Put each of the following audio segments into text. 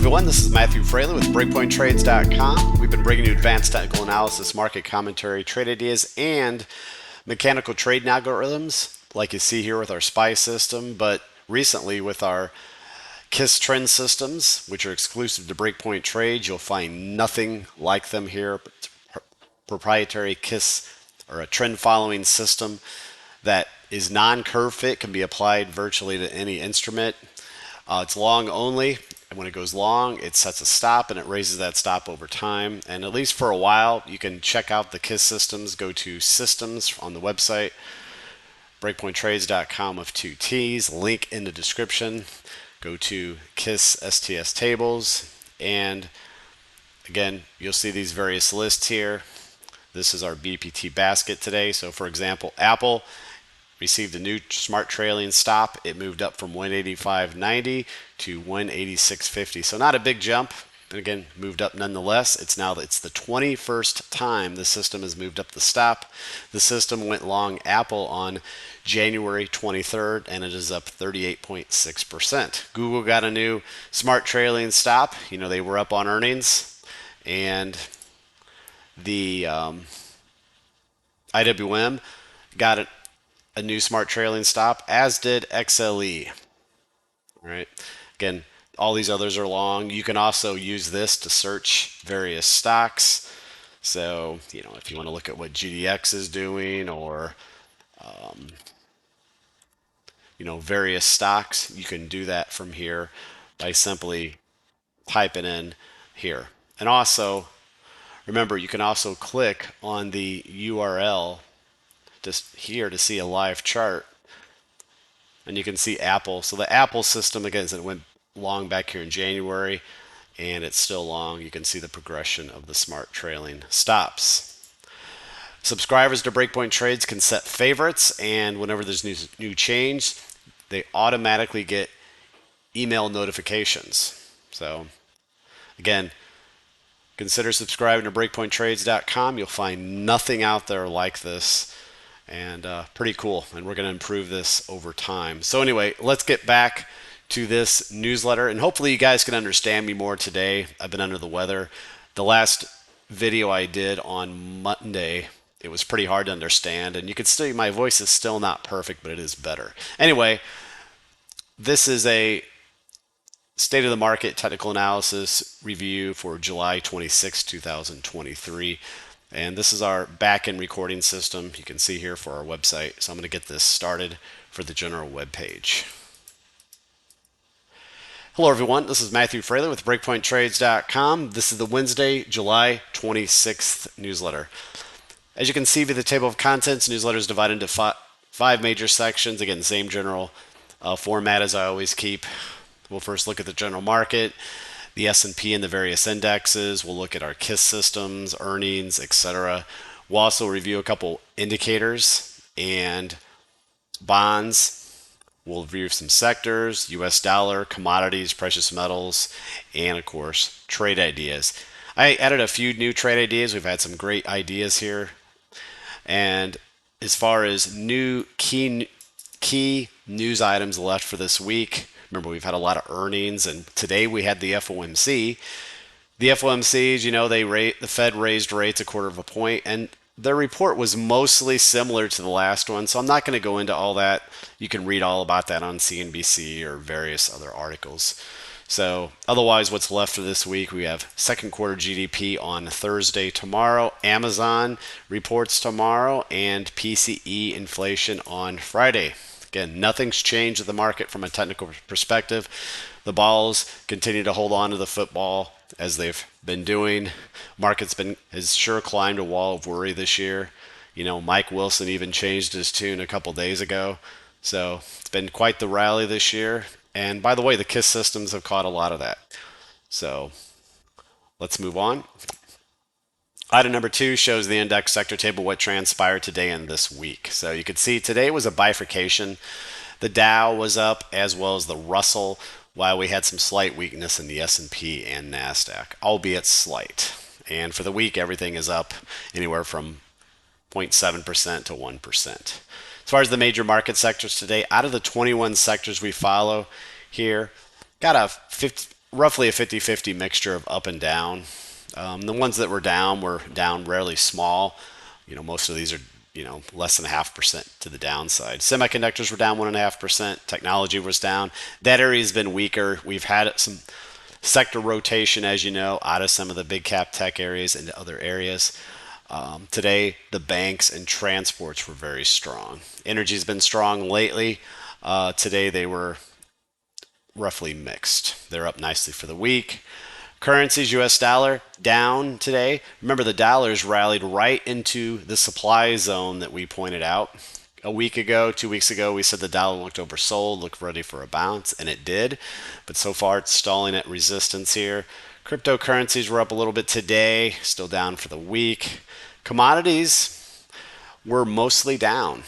everyone, this is Matthew Frailey with BreakpointTrades.com. We've been bringing you advanced technical analysis, market commentary, trade ideas, and mechanical trading algorithms like you see here with our SPY system, but recently with our KISS trend systems, which are exclusive to Breakpoint Trades. You'll find nothing like them here. Proprietary KISS or a trend following system that is non-curve fit, can be applied virtually to any instrument. It's long only, and when it goes long, it sets a stop and it raises that stop over time. And at least for a while, you can check out the KISS systems. Go to systems on the website, breakpointtrades.com with 2 T's, link in the description. Go to KISS STS tables, and again, you'll see these various lists here. This is our BPT basket today. So for example, Apple received a new smart trailing stop. It moved up from 185.90 to 186.50. So not a big jump, but again, moved up nonetheless. It's the 21st time the system has moved up the stop. The system went long Apple on January 23rd, and it is up 38.6%. Google got a new smart trailing stop. You know, they were up on earnings, and the IWM got a new smart trailing stop, as did XLE. All right. Again, all these others are long. You can also use this to search various stocks. So, you know, if you want to look at what GDX is doing, or various stocks, you can do that from here by simply typing in here. And also, remember, you can also click on the URL just here to see a live chart, and you can see Apple. So the Apple system, again, it went long back here in January, and it's still long. You can see the progression of the smart trailing stops. Subscribers to Breakpoint Trades can set favorites, and whenever there's new change, they automatically get email notifications. So again, consider subscribing to BreakpointTrades.com. You'll find nothing out there like this, and pretty cool. And we're going to improve this over time. So anyway, let's get back to this newsletter, and hopefully you guys can understand me more today. I've been under the weather. The last video I did on Monday, it was pretty hard to understand, and you can still, my voice is still not perfect, but it is better. Anyway, this is a state of the market technical analysis review for July 26, 2023. And this is our back-end recording system. You can see here for our website. So I'm going to get this started for the general web page. Hello, everyone. This is Matthew Frailey with BreakpointTrades.com. This is the Wednesday, July 26th newsletter. As you can see via the table of contents, newsletter is divided into five major sections. Again, same general format as I always keep. We'll first look at the general market, the S&P and the various indexes. We'll look at our KISS systems, earnings, etc. We'll also review a couple indicators and bonds. We'll review some sectors, US dollar, commodities, precious metals, and of course, trade ideas. I added a few new trade ideas. We've had some great ideas here. And as far as new key news items left for this week, remember, we've had a lot of earnings, and today we had the FOMC. The FOMCs, you know, the Fed raised rates 1/4 point, and their report was mostly similar to the last one, so I'm not going to go into all that. You can read all about that on CNBC or various other articles. So otherwise, what's left for this week, we have second quarter GDP on Thursday tomorrow, Amazon reports tomorrow, and PCE inflation on Friday. Again, nothing's changed in the market from a technical perspective. The balls continue to hold on to the football as they've been doing. Has sure climbed a wall of worry this year. You know, Mike Wilson even changed his tune a couple days ago. So it's been quite the rally this year. And by the way, the KISS systems have caught a lot of that. So let's move on. Item number 2 shows the index sector table, what transpired today and this week. So you can see today was a bifurcation. The Dow was up as well as the Russell, while we had some slight weakness in the S&P and NASDAQ, albeit slight. And for the week, everything is up anywhere from 0.7% to 1%. As far as the major market sectors today, out of the 21 sectors we follow here, got a roughly a 50-50 mixture of up and down. The ones that were down rarely small. Most of these are, less than 0.5% to the downside. Semiconductors were down 1.5%. Technology was down. That area has been weaker. We've had some sector rotation, as you know, out of some of the big cap tech areas into other areas. Today, the banks and transports were very strong. Energy's been strong lately. Today, they were roughly mixed. They're up nicely for the week. Currencies, US dollar down today. Remember, the dollar's rallied right into the supply zone that we pointed out. A week ago, 2 weeks ago, we said the dollar looked oversold, looked ready for a bounce, and it did. But so far, it's stalling at resistance here. Cryptocurrencies were up a little bit today, still down for the week. Commodities were mostly down.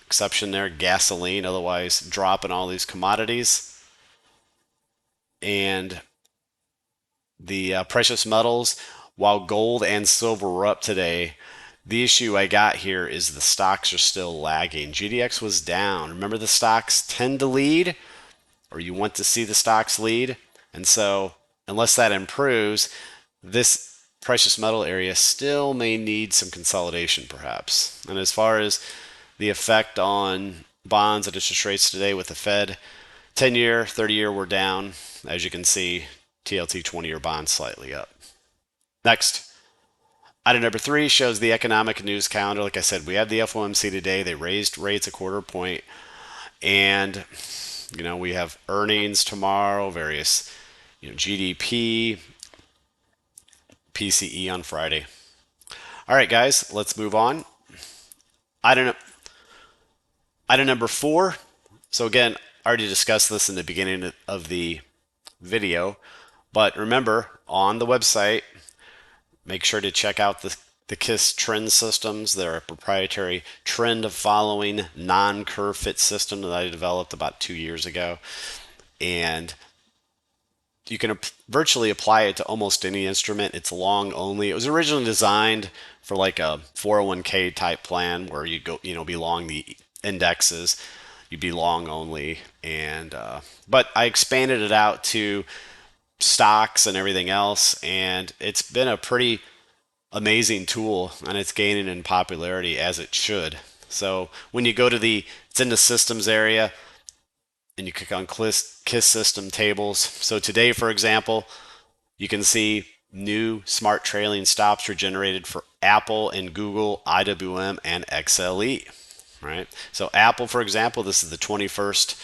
Exception there, gasoline, otherwise dropping all these commodities. And the precious metals, while gold and silver were up today, the issue I got here is the stocks are still lagging. GDX was down. Remember, the stocks tend to lead, or you want to see the stocks lead. And so, unless that improves, this precious metal area still may need some consolidation, perhaps. And as far as the effect on bonds and interest rates today with the Fed, 10-year, 30-year were down. As you can see, TLT 20-year bonds slightly up. Next, item number 3 shows the economic news calendar. Like I said, we had the FOMC today. They raised rates a quarter point. And, we have earnings tomorrow, various, GDP, PCE on Friday. All right, guys, let's move on. Item number 4. So again, I already discussed this in the beginning of the video, but remember, on the website, make sure to check out the KISS trend systems. They're a proprietary trend following non-curve fit system that I developed about 2 years ago. And you can virtually apply it to almost any instrument. It's long only. It was originally designed for like a 401k type plan where you go, be long the indexes. You'd be long only. And but I expanded it out to stocks and everything else, and it's been a pretty amazing tool, and it's gaining in popularity as it should. So when you go to it's in the systems area, and you click on KISS system tables. So today, for example, you can see new smart trailing stops were generated for Apple and Google, IWM, and XLE. Right. So Apple, for example, this is the 21st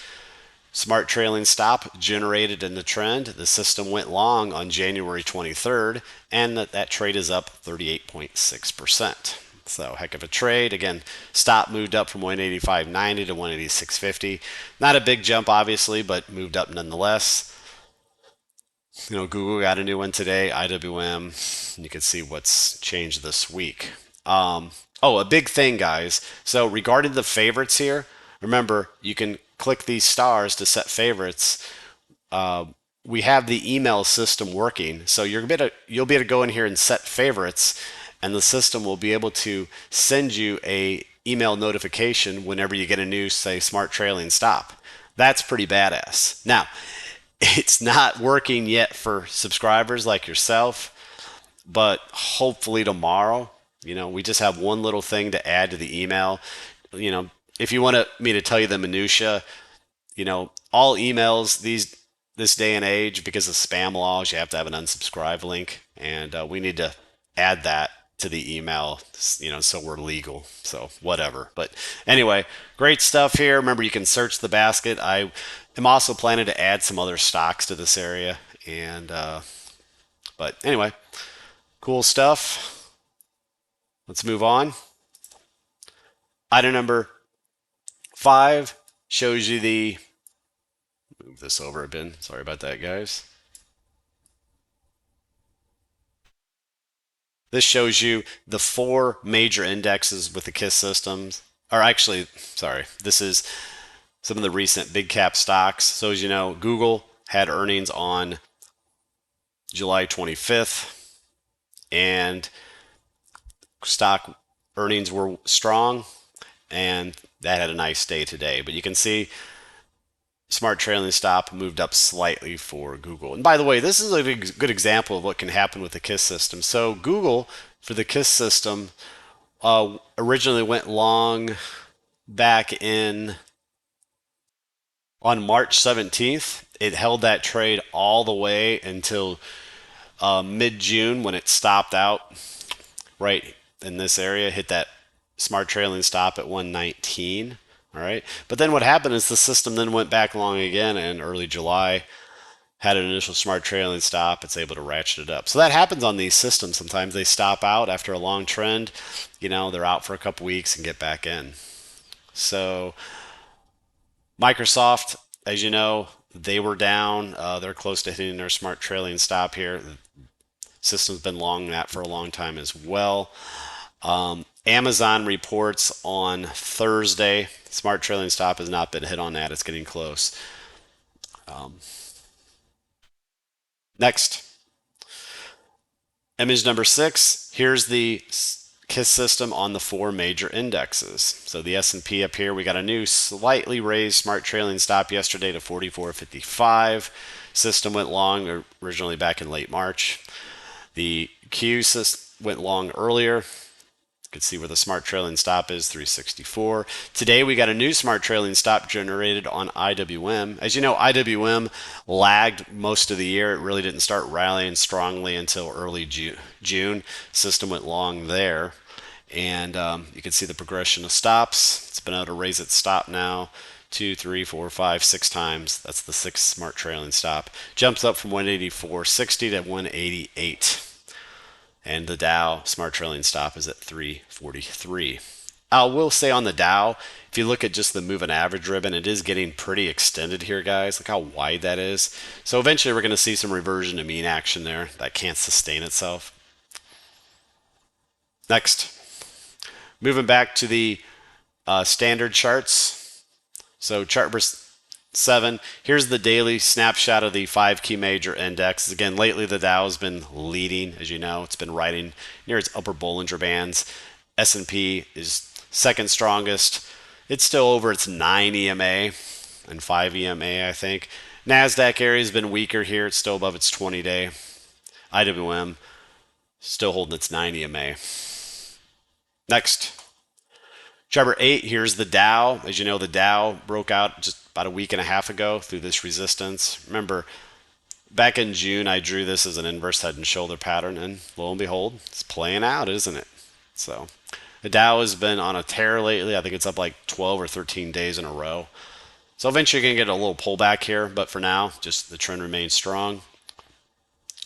smart trailing stop generated in the trend. The system went long on January 23rd, and that trade is up 38.6%. So heck of a trade. Again, stop moved up from 185.90 to 186.50. Not a big jump, obviously, but moved up nonetheless. Google got a new one today, IWM. You can see what's changed this week. A big thing, guys. So regarding the favorites here, remember, you can click these stars to set favorites. We have the email system working, so you'll be able to go in here and set favorites, and the system will be able to send you a email notification whenever you get a new, say, smart trailing stop. That's pretty badass. Now, it's not working yet for subscribers like yourself, but hopefully tomorrow. We just have one little thing to add to the email. If you want me to tell you the minutia, all emails this day and age, because of spam laws, you have to have an unsubscribe link, and we need to add that to the email, so we're legal. So whatever. But anyway, great stuff here. Remember, you can search the basket. I am also planning to add some other stocks to this area, and but anyway, cool stuff. Let's move on. Item number 5 shows you move this over a bit. Sorry about that, guys. This shows you the 4 major indexes with the KISS systems. Or actually, sorry, this is some of the recent big cap stocks. So as you know, Google had earnings on July 25th, and stock earnings were strong, and that had a nice day today. But you can see smart trailing stop moved up slightly for Google. And by the way, this is a good example of what can happen with the KISS system. So Google, for the KISS system, originally went long back in on March 17th. It held that trade all the way until mid-June when it stopped out right in this area, hit that smart trailing stop at 119. All right. But then what happened is the system then went back long again in early July, had an initial smart trailing stop. It's able to ratchet it up. So that happens on these systems. Sometimes they stop out after a long trend. They're out for a couple weeks and get back in. So Microsoft, as you know, they were down. They're close to hitting their smart trailing stop here. The system's been long that for a long time as well. Amazon reports on Thursday. Smart trailing stop has not been hit on that. It's getting close. Next, image number 6. Here's the KISS system on the 4 major indexes. So the S&P up here, we got a new slightly raised smart trailing stop yesterday to 44.55. System went long originally back in late March. The Q went long earlier. You can see where the smart trailing stop is, 364. Today we got a new smart trailing stop generated on IWM. As you know, IWM lagged most of the year. It really didn't start rallying strongly until early June. System went long there. And you can see the progression of stops. It's been able to raise its stop now 2, 3, 4, 5, 6 times. That's the 6th smart trailing stop. Jumps up from 184.60 to 188. And the Dow smart trailing stop is at 343. I will say on the Dow, if you look at just the moving average ribbon, it is getting pretty extended here, guys. Look how wide that is. So eventually we're going to see some reversion to mean action there. That can't sustain itself. Next, moving back to the standard charts. So chart number 7, here's the daily snapshot of the 5 key major indexes. Again, lately the Dow has been leading. As you know, it's been riding near its upper Bollinger Bands. S&P is second strongest. It's still over its 9 EMA and 5 EMA, I think. NASDAQ area has been weaker here. It's still above its 20-day. IWM still holding its 9 EMA. Next. Chart number 8, here's the Dow. As you know, the Dow broke out just about a week and a half ago through this resistance. Remember, back in June, I drew this as an inverse head and shoulder pattern, and lo and behold, it's playing out, isn't it? So the Dow has been on a tear lately. I think it's up like 12 or 13 days in a row. So eventually you're going to get a little pullback here, but for now, just the trend remains strong.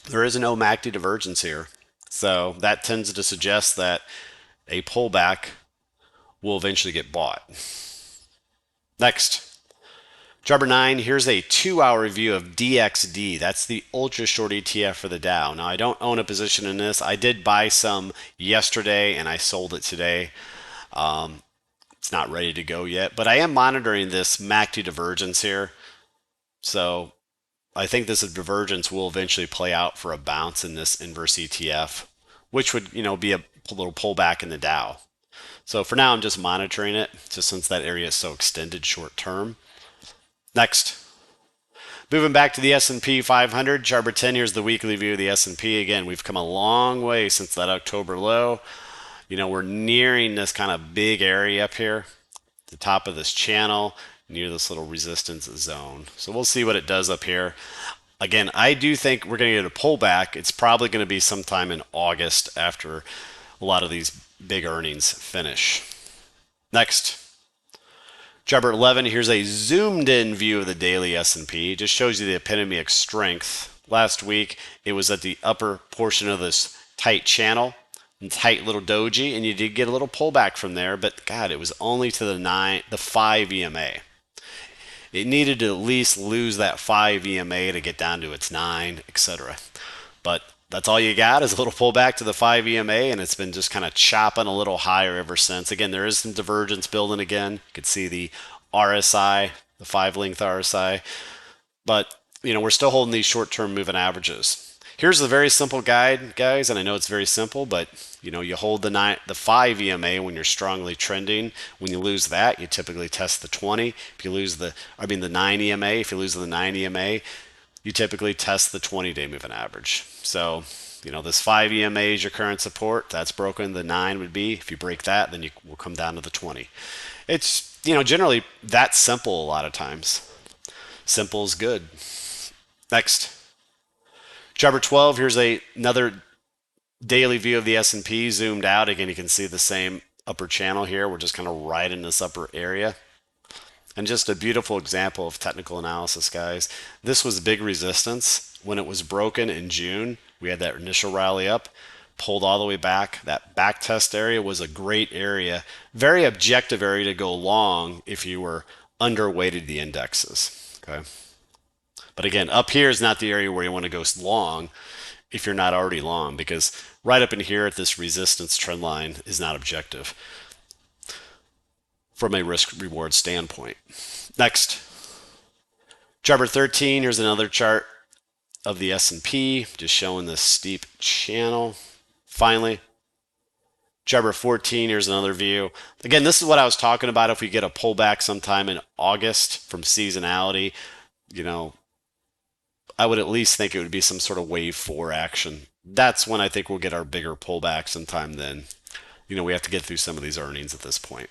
There is no MACD divergence here. So that tends to suggest that a pullback will eventually get bought. Next, chart number 9, here's a 2-hour view of DXD. That's the ultra short ETF for the Dow. Now, I don't own a position in this. I did buy some yesterday and I sold it today. It's not ready to go yet, but I am monitoring this MACD divergence here. So I think this divergence will eventually play out for a bounce in this inverse ETF, which would, be a little pullback in the Dow. So for now, I'm just monitoring it, just since that area is so extended short term. Next, moving back to the S&P 500, chart number 10, here's the weekly view of the S&P. Again, we've come a long way since that October low. We're nearing this kind of big area up here, the top of this channel, near this little resistance zone. So we'll see what it does up here. Again, I do think we're going to get a pullback. It's probably going to be sometime in August after a lot of these big earnings finish. Next, chart number 11, here's a zoomed in view of the daily S&P. It just shows you the epitome of strength. Last week, it was at the upper portion of this tight channel, and tight little doji, and you did get a little pullback from there, but God, it was only to the 5 EMA. It needed to at least lose that 5 EMA to get down to its 9, etc. But that's all you got is a little pullback to the 5 EMA, and it's been just kind of chopping a little higher ever since. Again, there is some divergence building again. You can see the RSI, the 5-length RSI, but we're still holding these short-term moving averages. Here's the very simple guide, guys, and I know it's very simple, but you hold the 5 EMA when you're strongly trending. When you lose that, you typically test the 20. If you lose the 9 EMA, if you lose the 9 EMA, you typically test the 20-day moving average. So, this 5 EMA is your current support. That's broken. The 9 would be, if you break that, then you will come down to the 20. It's, generally that simple a lot of times. Simple is good. Next. Chapter 12, here's another daily view of the S&P zoomed out. Again, you can see the same upper channel here. We're just kind of right in this upper area. And just a beautiful example of technical analysis, guys. This was big resistance. When it was broken in June, we had that initial rally up, pulled all the way back. That back test area was a great area, very objective area to go long if you were underweighted the indexes. Okay. But again, up here is not the area where you want to go long if you're not already long, because right up in here at this resistance trend line is not objective from a risk reward standpoint. Next, chart 13, here's another chart of the S&P, just showing this steep channel. Finally, chart 14, here's another view. Again, this is what I was talking about. If we get a pullback sometime in August from seasonality, I would at least think it would be some sort of wave 4 action. That's when I think we'll get our bigger pullback sometime then. We have to get through some of these earnings at this point.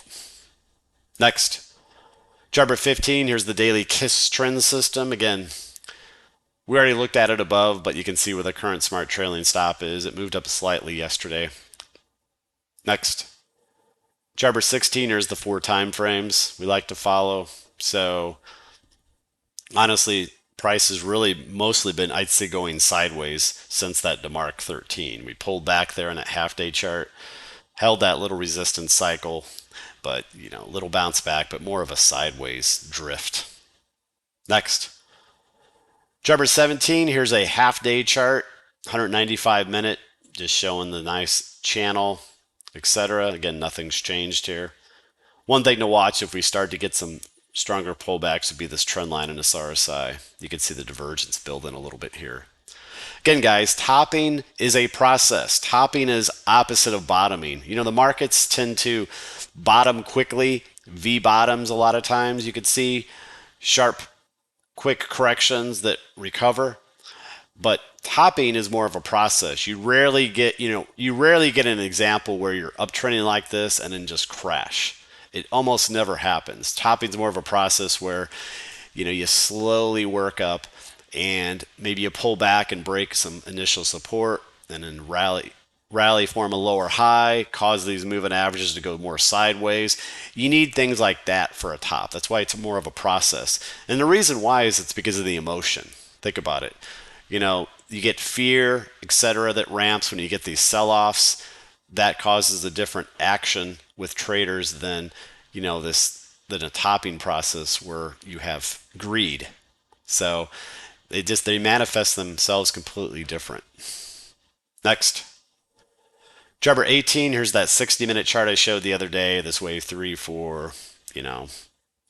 Next, chart 15, here's the daily KISS trend system. Again, we already looked at it above, but you can see where the current smart trailing stop is. It moved up slightly yesterday. Next, chart 16, here's the 4 time frames we like to follow. So honestly, price has really mostly been, I'd say, going sideways since that DeMark 13. We pulled back there in that half-day chart, held that little resistance cycle, but, little bounce back, but more of a sideways drift. Next. Chart 17, here's a half-day chart, 195-minute, just showing the nice channel, etc. Again, nothing's changed here. One thing to watch if we start to get some stronger pullbacks would be this trend line in this RSI. You can see the divergence building a little bit here. Again, guys, topping is a process. Topping is opposite of bottoming. The markets tend to bottom quickly, V bottoms a lot of times. You could see sharp, quick corrections that recover. But topping is more of a process. You rarely get an example where you're uptrending like this and then just crash. It almost never happens. Topping is more of a process where, you slowly work up and maybe you pull back and break some initial support and then rally, form a lower high, cause these moving averages to go more sideways. You need things like that for a top. That's why it's more of a process. And the reason why is it's because of the emotion. Think about it. You get fear, etc., that ramps when you get these sell-offs. That causes a different action with traders than a topping process where you have greed. So they manifest themselves completely different. Next, chart 18, here's that 60-minute chart I showed the other day. This wave 3, 4,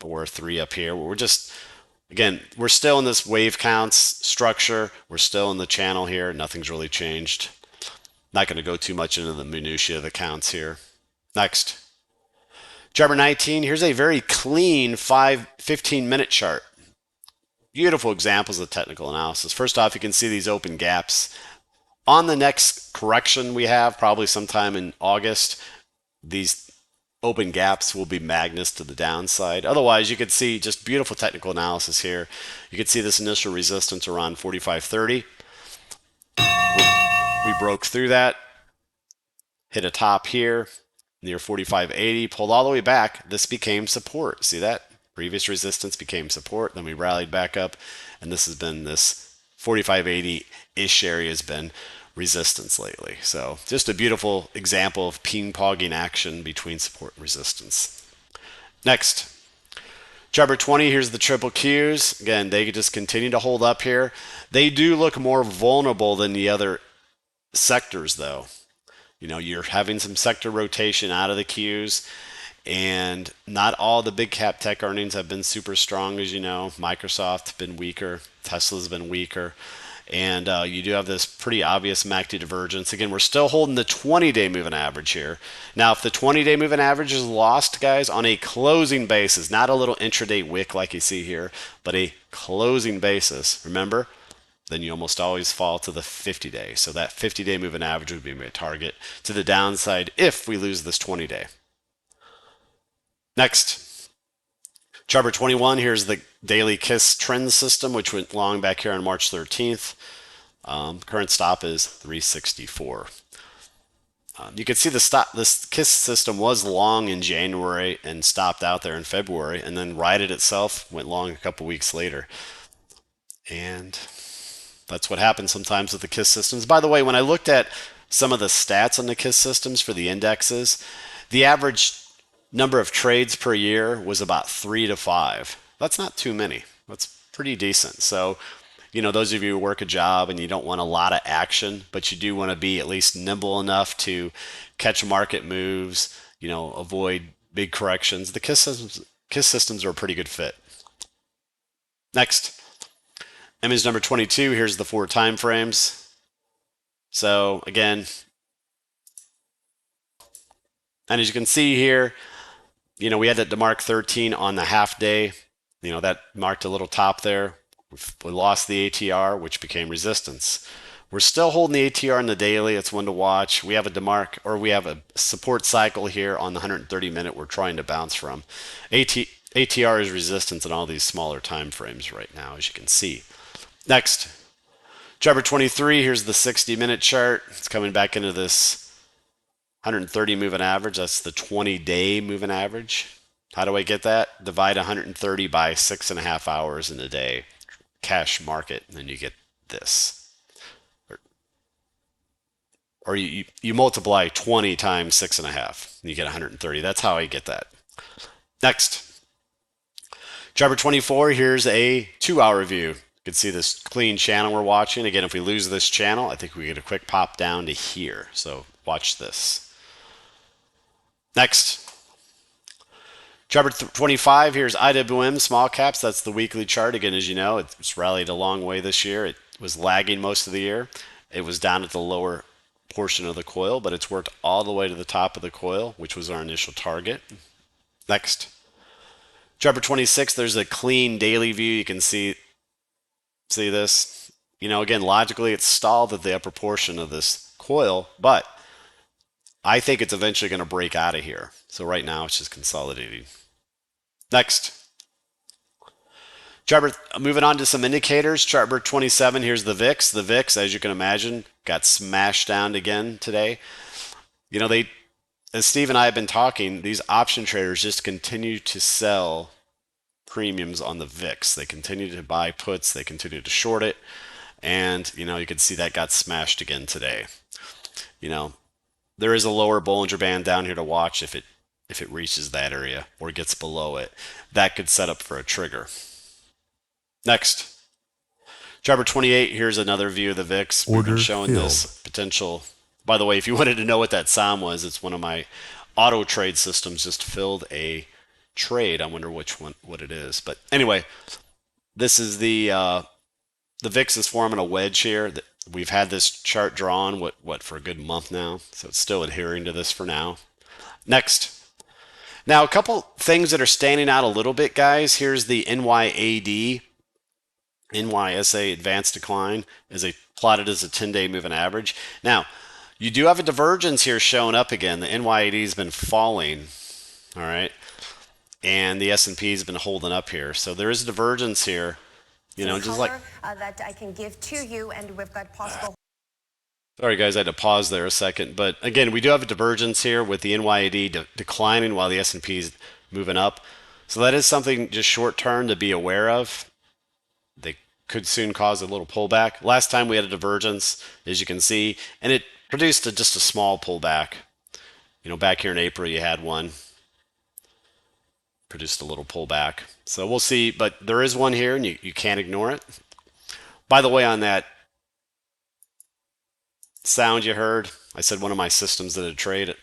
4, 3 up here. We're still in this wave counts structure. We're still in the channel here. Nothing's really changed. Not going to go too much into the minutiae of the counts here. Next. Chart 19, here's a very clean 15-minute chart. Beautiful examples of technical analysis. First off, you can see these open gaps. On the next correction we have, probably sometime in August, these open gaps will be magnets to the downside. Otherwise, you could see just beautiful technical analysis here. You could see this initial resistance around 45.30. We broke through that, hit a top here near 45.80, pulled all the way back. This became support. See that? Previous resistance became support. Then we rallied back up, and this 45.80-ish area has been resistance lately. So just a beautiful example of ping-ponging action between support and resistance. Next, chart 20, here's the triple Qs. Again, they just continue to hold up here. They do look more vulnerable than the other sectors, though. You're having some sector rotation out of the Qs, and not all the big cap tech earnings have been super strong, as you know. Microsoft's been weaker, Tesla's been weaker, And you do have this pretty obvious MACD divergence. Again, we're still holding the 20-day moving average here. Now, if the 20-day moving average is lost, guys, on a closing basis, not a little intraday wick like you see here, but a closing basis, remember, then you almost always fall to the 50-day. So that 50-day moving average would be my target to the downside if we lose this 20-day. Next, chart number 21, here's the daily KISS trend system, which went long back here on March 13th. Current stop is 364. You can see this KISS system was long in January and stopped out there in February, and then righted itself, went long a couple weeks later. And that's what happens sometimes with the KISS systems. By the way, when I looked at some of the stats on the KISS systems for the indexes, the average number of trades per year was about 3 to 5. That's not too many. That's pretty decent. So, those of you who work a job and you don't want a lot of action, but you do want to be at least nimble enough to catch market moves, avoid big corrections, the KISS systems are a pretty good fit. Next, image number 22, here's the 4 time frames. So again, and as you can see here, we had that to mark 13 on the half day. That marked a little top there. We lost the ATR, which became resistance. We're still holding the ATR in the daily. It's one to watch. We have a demarc, or we have a support cycle here on the 130 minute we're trying to bounce from. ATR is resistance in all these smaller time frames right now, as you can see. Next, chart number 23, here's the 60-minute chart. It's coming back into this 130 moving average. That's the 20-day moving average. How do I get that? Divide 130 by 6.5 hours in a day. Cash market, and then you get this. Or you multiply 20 times 6.5, and you get 130. That's how I get that. Next, chart number 24, here's a 2-hour view. You can see this clean channel we're watching. Again, if we lose this channel, I think we get a quick pop down to here. So watch this. Next, chart number 25, here's IWM small caps. That's the weekly chart. Again, as you know, it's rallied a long way this year. It was lagging most of the year. It was down at the lower portion of the coil, but it's worked all the way to the top of the coil, which was our initial target. Next, chart number 26, there's a clean daily view. You can see this. Again, logically, it's stalled at the upper portion of this coil, but I think it's eventually going to break out of here. So right now, it's just consolidating. Next, moving on to some indicators. Chart number 27, here's the VIX. The VIX, as you can imagine, got smashed down again today. As Steve and I have been talking, these option traders just continue to sell premiums on the VIX. They continue to buy puts, they continue to short it, and you can see that got smashed again today. There is a lower Bollinger Band down here to watch. If it reaches that area or gets below it, that could set up for a trigger. Next, chart number 28, here's another view of the VIX. We've been showing this potential. By the way, if you wanted to know what that sound was, it's one of my auto trade systems just filled a trade. I wonder what it is. But anyway, this is the VIX is forming a wedge here. We've had this chart drawn for a good month now, so it's still adhering to this for now. Next, now a couple things that are standing out a little bit, guys. Here's the NYAD, NYSA advanced decline, plotted as a 10-day moving average. Now, you do have a divergence here showing up again. The NYAD has been falling, all right, and the S&P has been holding up here. So there is a divergence here, just like that I can give to you, and we've got possible. Sorry, guys, I had to pause there a second. But again, we do have a divergence here with the NYAD declining while the S&P is moving up. So that is something just short term to be aware of. They could soon cause a little pullback. Last time we had a divergence, as you can see, and it produced just a small pullback. Back here in April, you had one. Produced a little pullback. So we'll see. But there is one here, and you can't ignore it. By the way, on that sound you heard, I said one of my systems did a trade. It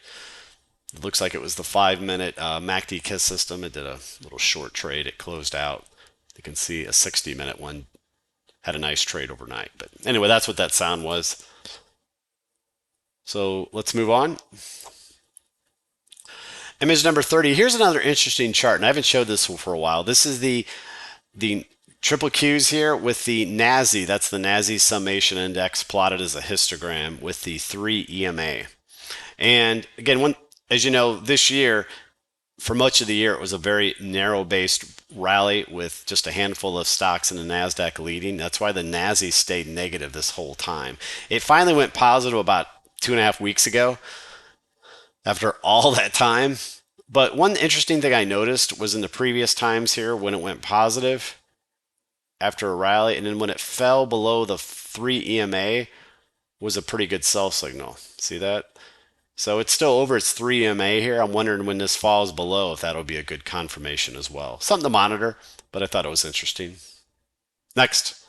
looks like it was the 5-minute MACD KISS system. It did a little short trade. It closed out. You can see a 60-minute one had a nice trade overnight. But anyway, that's what that sound was. So let's move on. Image number 30. Here's another interesting chart, and I haven't showed this for a while. This is the triple Qs here with the NASI. That's the NASI summation index plotted as a histogram with the 3 EMA. And again, as you know, this year, for much of the year, it was a very narrow-based rally with just a handful of stocks in the NASDAQ leading. That's why the NASI stayed negative this whole time. It finally went positive about 2.5 weeks ago after all that time. But one interesting thing I noticed was in the previous times here when it went positive after a rally, and then when it fell below the 3 EMA was a pretty good sell signal. See that? So it's still over its 3 EMA here. I'm wondering when this falls below if that'll be a good confirmation as well. Something to monitor, but I thought it was interesting. Next.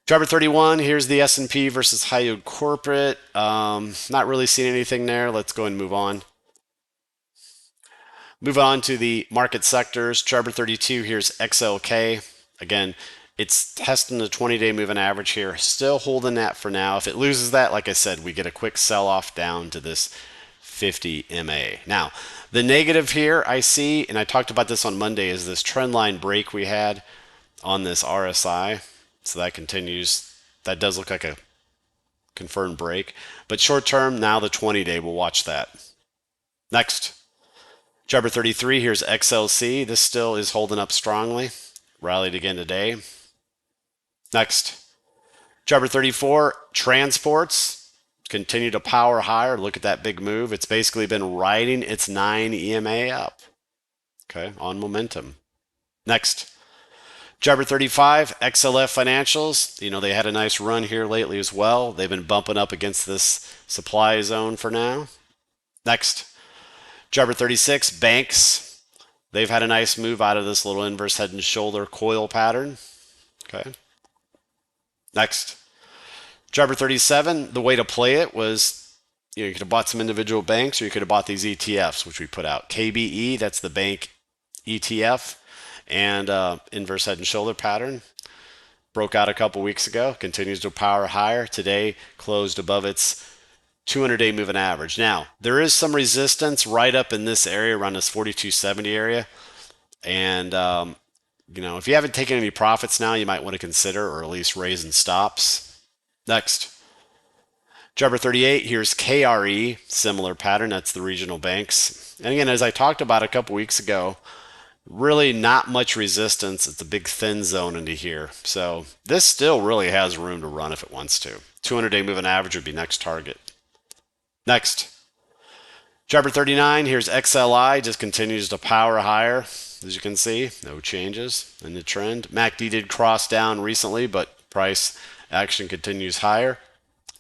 Driver 31, here's the S&P versus high yield corporate. Not really seeing anything there. Let's go and move on. Move on to the market sectors. Driver 32, here's XLK. Again, it's testing the 20-day moving average here. Still holding that for now. If it loses that, like I said, we get a quick sell-off down to this 50 MA. Now, the negative here I see, and I talked about this on Monday, is this trend line break we had on this RSI. So that continues. That does look like a confirmed break. But short term, now the 20-day, we'll watch that. Next. Driver 33, here's XLC. This still is holding up strongly. Rallied again today. Next. Driver 34, transports. Continue to power higher. Look at that big move. It's basically been riding its 9 EMA up. Okay, on momentum. Next. Driver 35, XLF Financials. You know, they had a nice run here lately as well. They've been bumping up against this supply zone for now. Next. Driver 36, banks. They've had a nice move out of this little inverse head and shoulder coil pattern. Okay. Next. Driver 37, the way to play it was, you could have bought some individual banks or you could have bought these ETFs, which we put out. KBE, that's the bank ETF, and inverse head and shoulder pattern. Broke out a couple weeks ago, continues to power higher. Today closed above its 200-day moving average. Now, there is some resistance right up in this area around this 4270 area. And, if you haven't taken any profits now, you might want to consider or at least raising stops. Next. Driver 38, here's KRE, similar pattern. That's the regional banks. And again, as I talked about a couple weeks ago, really not much resistance. It's a big thin zone into here. So this still really has room to run if it wants to. 200-day moving average would be next target. Next. Driver 39, here's XLI, just continues to power higher. As you can see, no changes in the trend. MACD did cross down recently, but price action continues higher.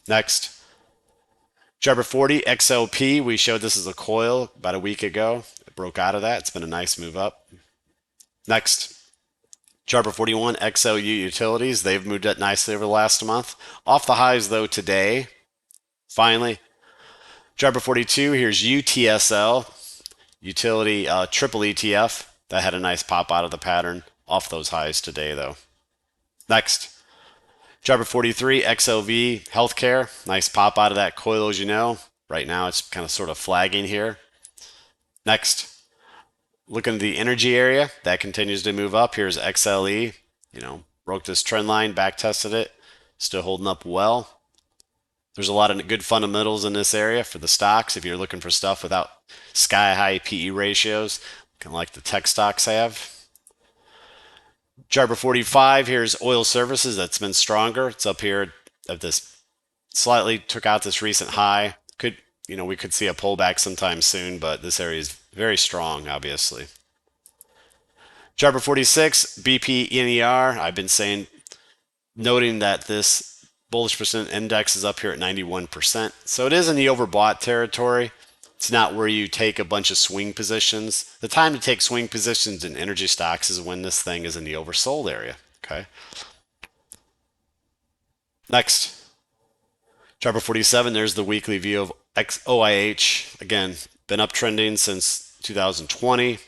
Next. Driver 40, XLP, we showed this as a coil about a week ago. It broke out of that. It's been a nice move up. Next. Driver 41, XLU Utilities, they've moved up nicely over the last month. Off the highs, though, today. Finally. Driver 42, here's UTSL, utility triple ETF. That had a nice pop out of the pattern. Off those highs today, though. Next. Driver 43, XLV Healthcare. Nice pop out of that coil, as you know. Right now, it's kind of sort of flagging here. Next. Looking at the energy area, that continues to move up. Here's XLE. Broke this trend line, back tested it. Still holding up well. There's a lot of good fundamentals in this area for the stocks if you're looking for stuff without sky-high PE ratios, kind of like the tech stocks have. Driver 45, here's oil services. That's been stronger. It's up here at this, slightly took out this recent high. We could see a pullback sometime soon, but this area is very strong, obviously. Driver 46, BP NER. I've been noting that this bullish percent index is up here at 91%. So it is in the overbought territory. It's not where you take a bunch of swing positions. The time to take swing positions in energy stocks is when this thing is in the oversold area. Okay. Next. Driver 47, there's the weekly view of OIH. Again, been uptrending since 2020.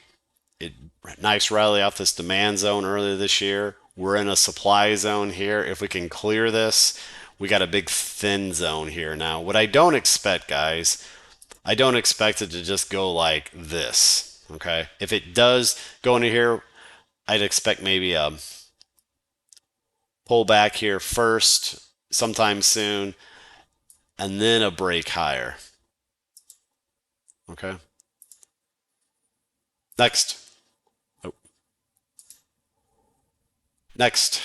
Nice rally off this demand zone earlier this year. We're in a supply zone here. If we can clear this, we got a big thin zone here. Now, what I don't expect, guys, I don't expect it to just go like this. Okay. If it does go into here, I'd expect maybe a pull back here first, sometime soon, and then a break higher. Okay. Next. Oh. Next.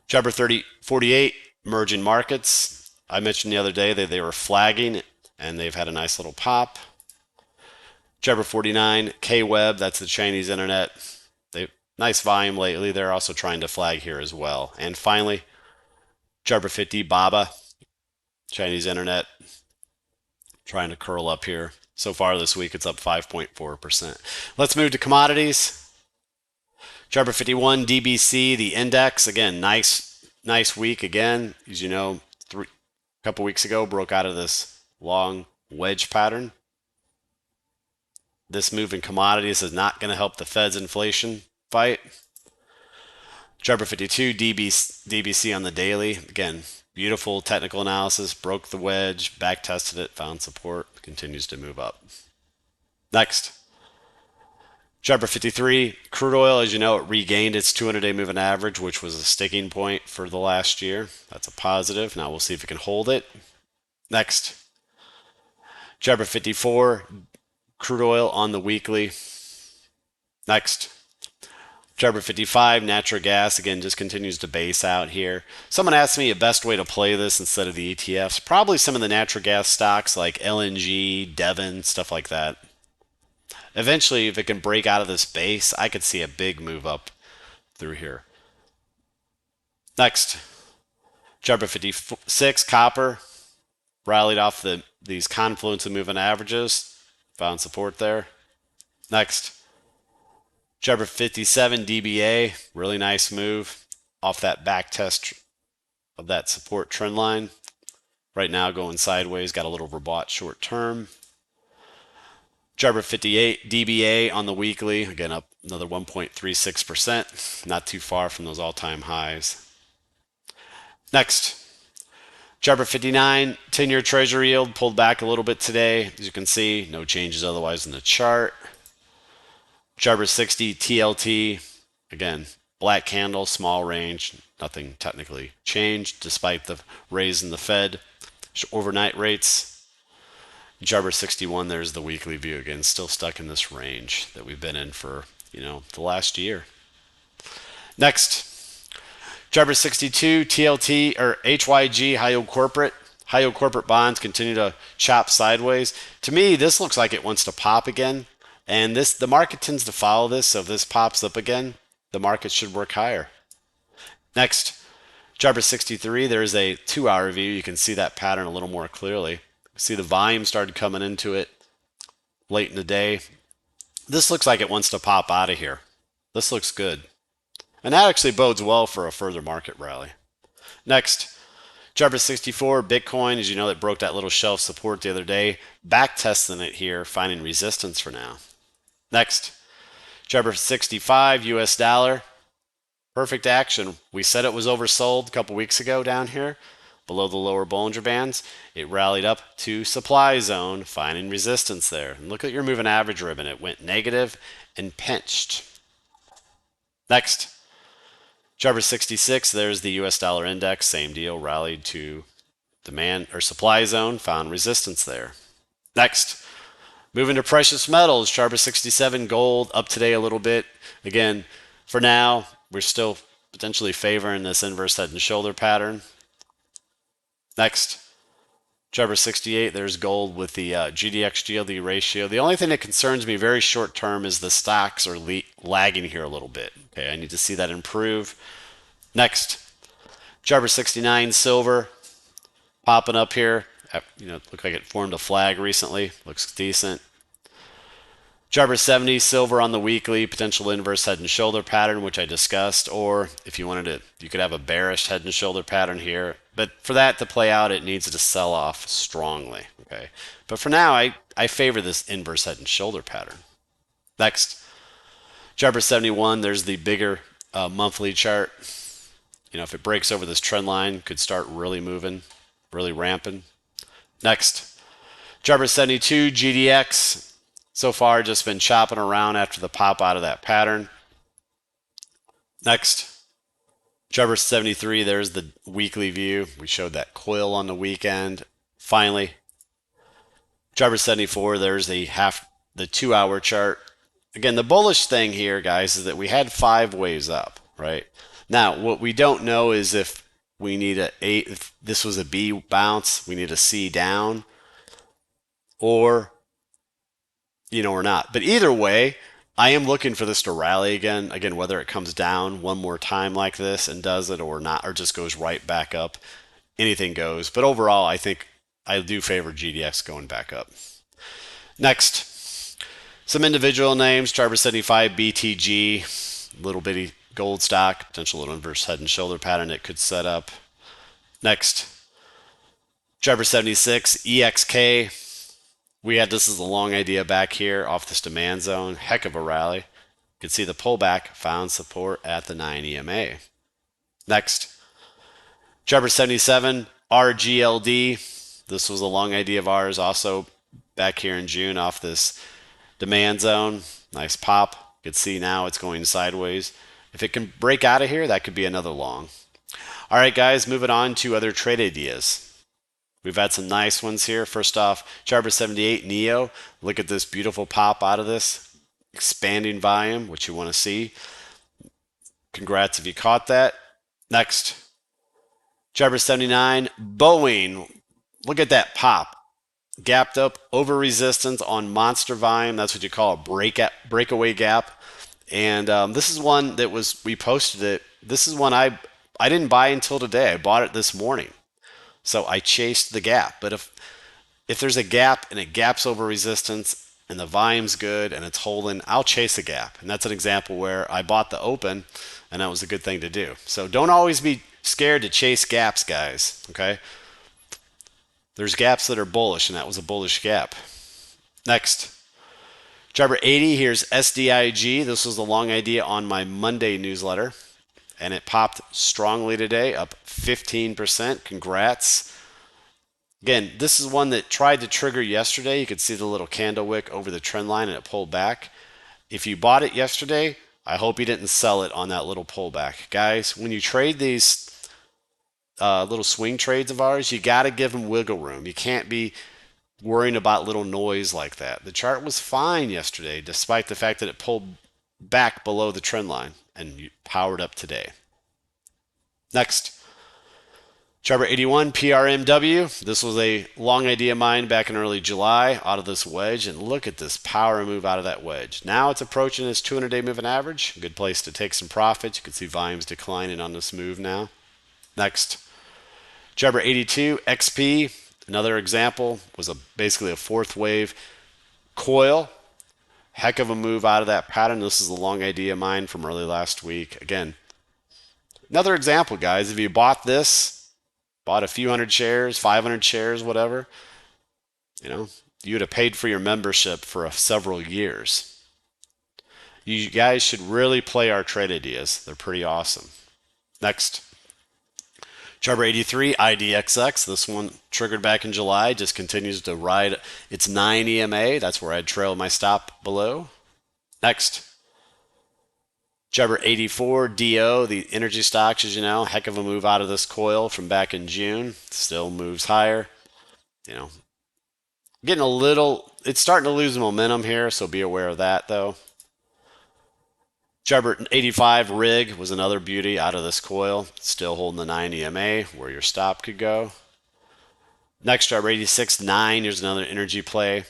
Chapter 48, emerging markets. I mentioned the other day that they were flagging and they've had a nice little pop. Chapter 49, K-Web, that's the Chinese internet. They nice volume lately. They're also trying to flag here as well. And finally, Chapter 50, Baba, Chinese internet, trying to curl up here. So far this week, it's up 5.4%. Let's move to commodities. Chapter 51, DBC, the index. Again, nice week again. As you know, a couple weeks ago, broke out of this long wedge pattern. This move in commodities is not going to help the Fed's inflation fight. Chapter 52, DBC on the daily. Again, beautiful technical analysis. Broke the wedge, back tested it, found support, continues to move up. Next. Chapter 53, crude oil, as you know, it regained its 200-day moving average, which was a sticking point for the last year. That's a positive. Now we'll see if it can hold it. Next. Chapter 54, crude oil on the weekly. Next. Chapter 55, natural gas, again, just continues to base out here. Someone asked me a best way to play this instead of the ETFs. Probably some of the natural gas stocks like LNG, Devon, stuff like that. Eventually, if it can break out of this base, I could see a big move up through here. Next, chapter 56, copper, rallied off these confluence of moving averages, found support there. Next, chapter 57, DBA, really nice move off that back test of that support trend line. Right now going sideways, got a little overbought short term. Chapter 58, DBA on the weekly, again up another 1.36%, not too far from those all-time highs. Next, chapter 59, 10-year treasury yield pulled back a little bit today. As you can see, no changes otherwise in the chart. Chapter 60, TLT, again, black candle, small range, nothing technically changed despite the raise in the Fed overnight rates. Chapter 61, there's the weekly view again, still stuck in this range that we've been in for, the last year. Next, chapter 62, TLT or HYG, high yield corporate. High yield corporate bonds continue to chop sideways. To me, this looks like it wants to pop again. And the market tends to follow this, so if this pops up again, the market should work higher. Next, chapter 63, there's a 2-hour view. You can see that pattern a little more clearly. See the volume started coming into it late in the day. This looks like it wants to pop out of here. This looks good. And that actually bodes well for a further market rally. Next, chapter 64, Bitcoin, as you know, it broke that little shelf support the other day. Back testing it here, finding resistance for now. Next, chapter 65, US dollar. Perfect action. We said it was oversold a couple weeks ago down here. Below the lower Bollinger Bands, it rallied up to supply zone, finding resistance there. And look at your moving average ribbon. It went negative and pinched. Next, chapter 66, there's the US dollar index. Same deal, rallied to demand or supply zone, found resistance there. Next, moving to precious metals, chapter 67, gold up today a little bit. Again, for now, we're still potentially favoring this inverse head and shoulder pattern. Next, chapter 68, there's gold with the GDX-GLD ratio. The only thing that concerns me very short term is the stocks are lagging here a little bit. Okay, I need to see that improve. Next, chapter 69, silver, popping up here. It looked like it formed a flag recently. Looks decent. Chapter 70, silver on the weekly, potential inverse head and shoulder pattern, which I discussed. Or if you wanted to, you could have a bearish head and shoulder pattern here. But for that to play out, it needs to sell off strongly. Okay. But for now, I favor this inverse head and shoulder pattern. Next, chapter 71, there's the bigger monthly chart. If it breaks over this trend line, could start really moving, really ramping. Next, Jabber 72 GDX. So far, just been chopping around after the pop out of that pattern. Next, Jabber 73. There's the weekly view. We showed that coil on the weekend. Finally, Jabber 74. There's the 2-hour chart. Again, the bullish thing here, guys, is that we had 5 waves up, right? Now, what we don't know is if we need if this was a B bounce, we need a C down, or or not. But either way, I am looking for this to rally again. Again, whether it comes down one more time like this and does it or not, or just goes right back up, anything goes. But overall, I think I do favor GDX going back up. Next, some individual names: Jabber 75 BTG, little bitty gold stock, potential little inverse head and shoulder pattern it could set up. Next, Jabber 76 EXK. We had this as a long idea back here off this demand zone. Heck of a rally. You can see the pullback found support at the 9 EMA. Next, Jabber 77 RGLD. This was a long idea of ours also back here in June off this demand zone. Nice pop. You can see now it's going sideways. If it can break out of here, that could be another long. All right, guys, moving on to other trade ideas. We've had some nice ones here. First off, Jabber 78 Neo. Look at this beautiful pop out of this. Expanding volume, which you want to see. Congrats if you caught that. Next, Jabber 79 Boeing. Look at that pop. Gapped up over resistance on monster volume. That's what you call a breakaway gap. And this is one that we posted it. This is one I didn't buy until today. I bought it this morning. So I chased the gap. But if there's a gap and it gaps over resistance and the volume's good and it's holding, I'll chase a gap. And that's an example where I bought the open and that was a good thing to do. So don't always be scared to chase gaps, guys. Okay? There's gaps that are bullish, and that was a bullish gap. Next, Jabber 80, here's SDIG. This was the long idea on my Monday newsletter, and it popped strongly today, up 15%. Congrats. Again, this is one that tried to trigger yesterday. You could see the little candle wick over the trend line, and it pulled back. If you bought it yesterday, I hope you didn't sell it on that little pullback. Guys, when you trade these little swing trades of ours, you got to give them wiggle room. You can't be worrying about little noise like that. The chart was fine yesterday, despite the fact that it pulled back below the trend line and powered up today. Next, Jabber 81 PRMW. This was a long idea of mine back in early July out of this wedge, and look at this power move out of that wedge. Now it's approaching this 200-day moving average. A good place to take some profits. You can see volumes declining on this move now. Next, Jabber 82 XP, another example, was basically a fourth wave coil. Heck of a move out of that pattern. This is a long idea of mine from early last week. Again, another example, guys. If you bought this, bought a few hundred shares, 500 shares, whatever, you would have paid for your membership for several years. You guys should really play our trade ideas. They're pretty awesome. Next, Jabber 83 IDXX. This one triggered back in July, just continues to ride its 9 EMA. That's where I'd trail my stop below. Next, Jabber 84 DO, the energy stocks, as you know, heck of a move out of this coil from back in June. Still moves higher. Getting it's starting to lose momentum here, so be aware of that though. Jabber 85 rig was another beauty out of this coil. Still holding the 9 EMA where your stop could go. Next, Jabber 86 9. Here's another energy play.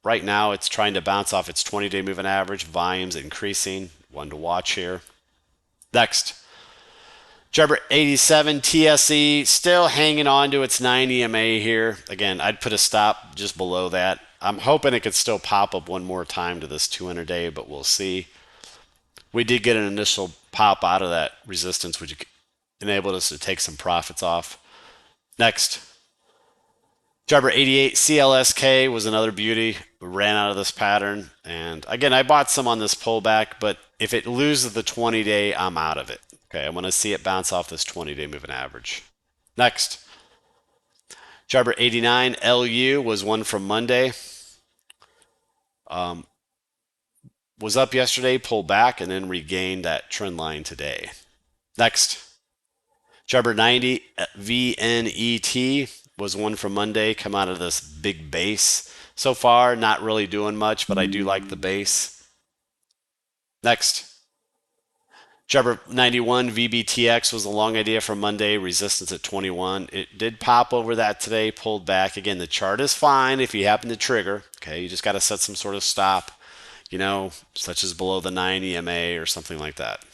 Right now, it's trying to bounce off its 20-day moving average. Volumes increasing. One to watch here. Next, Jabber 87 TSE. Still hanging on to its 9 EMA here. Again, I'd put a stop just below that. I'm hoping it could still pop up one more time to this 200-day, but we'll see. We did get an initial pop out of that resistance, which enabled us to take some profits off. Next, Jabber 88 CLSK was another beauty. We ran out of this pattern. And again, I bought some on this pullback, but If it loses the 20-day, I'm out of it. Okay, I want to see it bounce off this 20-day moving average. Next, Jarbor 89 LU was one from Monday. Was up yesterday, pulled back, and then regained that trend line today. Next, Jarbor 90 VNET was one from Monday. Come out of this big base. So far, not really doing much, but I do like the base. Next, Jarbor 91 VBTX was a long idea from Monday, resistance at 21. It did pop over that today, pulled back. Again, the chart is fine if you happen to trigger. Okay, you just got to set some sort of stop, such as below the 9 EMA or something like that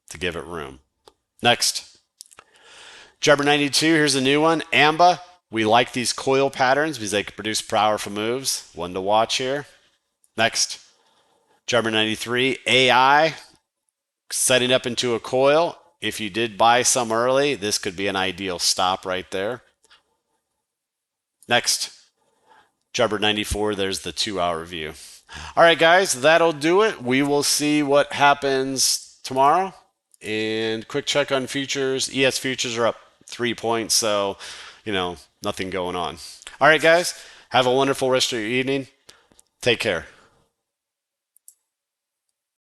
to give it room. Next, Jarbor 92, here's a new one. AMBA, we like these coil patterns because they can produce powerful moves. One to watch here. Next, Jarbor 93, AI, setting up into a coil. If you did buy some early, this could be an ideal stop right there. Next, Jarbor 94, there's the 2-hour view. All right, guys, that'll do it. We will see what happens tomorrow. And quick check on futures. ES futures are up 3 points, so, nothing going on. All right, guys, have a wonderful rest of your evening. Take care.